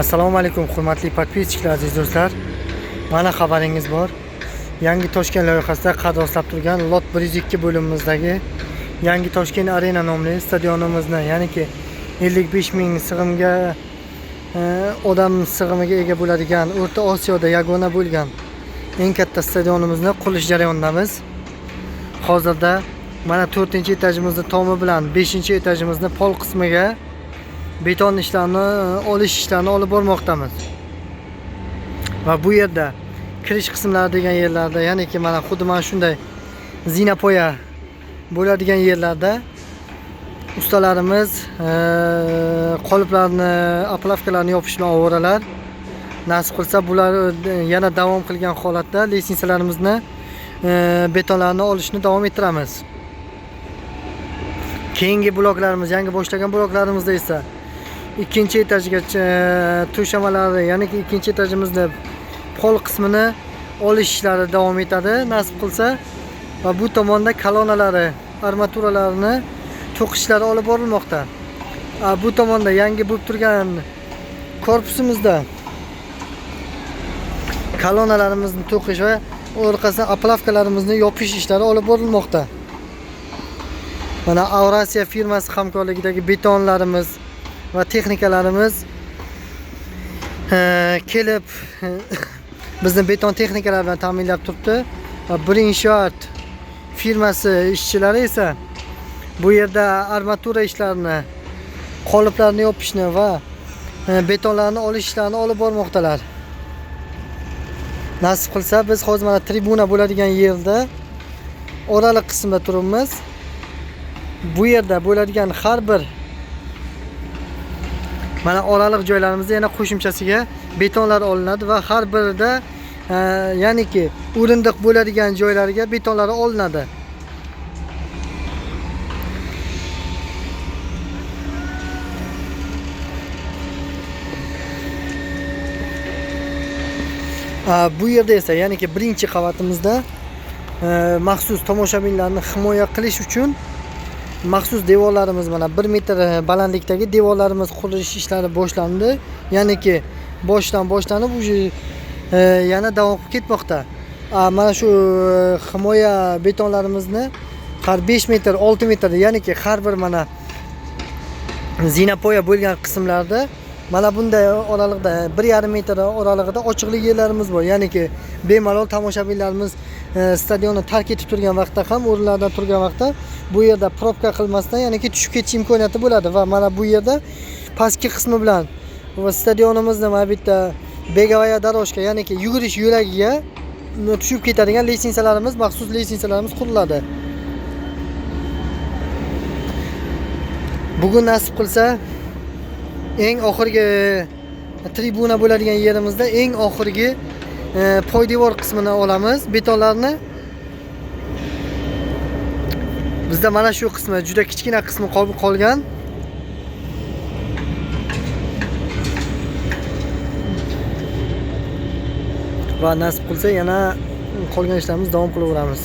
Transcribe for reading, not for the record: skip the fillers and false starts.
Assalomu alaykum hurmatli podpischilar, aziz do'stlar. Mana xabaringiz bor. Yangi Toshkent loyihasida qadrlab turgan lot 102 bo'limimizdagi Yangi Toshkent Arena nomli stadionimizni, ya'niki 55 ming sig'imga odam sig'imiga ega bo'ladigan O'rta Osiyoda yagona bo'lgan eng katta stadionimizni qurilish jarayonidamiz. Hozirda mana 4-etajimizni tomi bilan 5-etajimizni pol qismiga beton ishlarini olish ishlarini olib bormoqdamiz. Va bu yerda kirish qismlari degan yerlarda, ya'niki mana xuddi mana shunday zinapoya bo'ladigan yerlarda ustalarimiz qoliplarni, aplavkalarni yopish bilan ovoralar. Nasib qilsa bular yana davom qilgan holatda lestnitsalarimizni betonlarni olishni davom ettiramiz. Keyingi bloklarimiz, yangi boshlagan bloklarimizda esa 2-etajgacha to'shamalari, ya'ni 2-etajimizni pol qismini olish ishlari davom etadi, nasib qilsa. Va bu tomonda kolonnalari, armaturalarini to'qishlari olib borilmoqda. Bu tomonda yangi bo'lib turgan korpusimizda kolonnalarimizni to'qish va orqasidan aplavkalarimizni yopish ishlari olib borilmoqda. Mana Avrasiya firmasi hamkorligidagi betonlarimiz va texnikalarimiz kelib bizni beton texnikalar bilan ta'minlab turibdi. Brinshoat firmasi ishchilari esa bu yerda armatura ishlarini, qoliplarni yopishni va betonlarni olish ishlarini olib bormoqdalar. Nasib qilsa biz hozir mana tribuna bo'ladigan yerda oraliq qismda turibmiz. Bu yerda bo'ladigan har bir mana oraliq joylarimizda yana qo'shimchasiga betonlar olinadi va har birida ya'niki o'rindiq bo'ladigan joylariga betonlar olinadi. Bu yerda esa ya'niki birinchi qavatimizda maxsus tomoshabinlarni himoya qilish uchun maxsus devorlarimiz, mana 1 metr balandlikdagi devorlarimiz qurilish ishlari boshlandi. Ya'niki boshlanib yana davom qilib ketmoqda. Mana shu himoya betonlarimizni har 5 metr, 6 metr, ya'niki har bir mana zinapoya bo'lgan qismlarda mana bunday oralig'da 1,5 metr oralig'ida ochiqlik yerlarimiz bor. Ya'niki bemalol tomoshabinlarimiz stadionni tark etib turgan vaqtda ham, o'rinlardan turgan vaqtda bu yerda probka qilmasdan, ya'niki tushib ketish imkoniyati bo'ladi. Va mana bu yerda pastki qismi bilan va stadionimizni mana bitta begovaya doroshka, ya'niki yugurish yo'lagiga tushib ketadigan lestnitsalarimiz, maxsus lestnitsalarimiz quriladi. Bugun nasib qilsa eng oxirgi tribuna bo'ladigan yerimizda eng oxirgi poydevor qismini olamiz, betonlarni. Bizda mana shu qismi, juda kichkina qismi qolgan. Va nasib qilsa yana qolgan ishlarimiz davom qilaveramiz.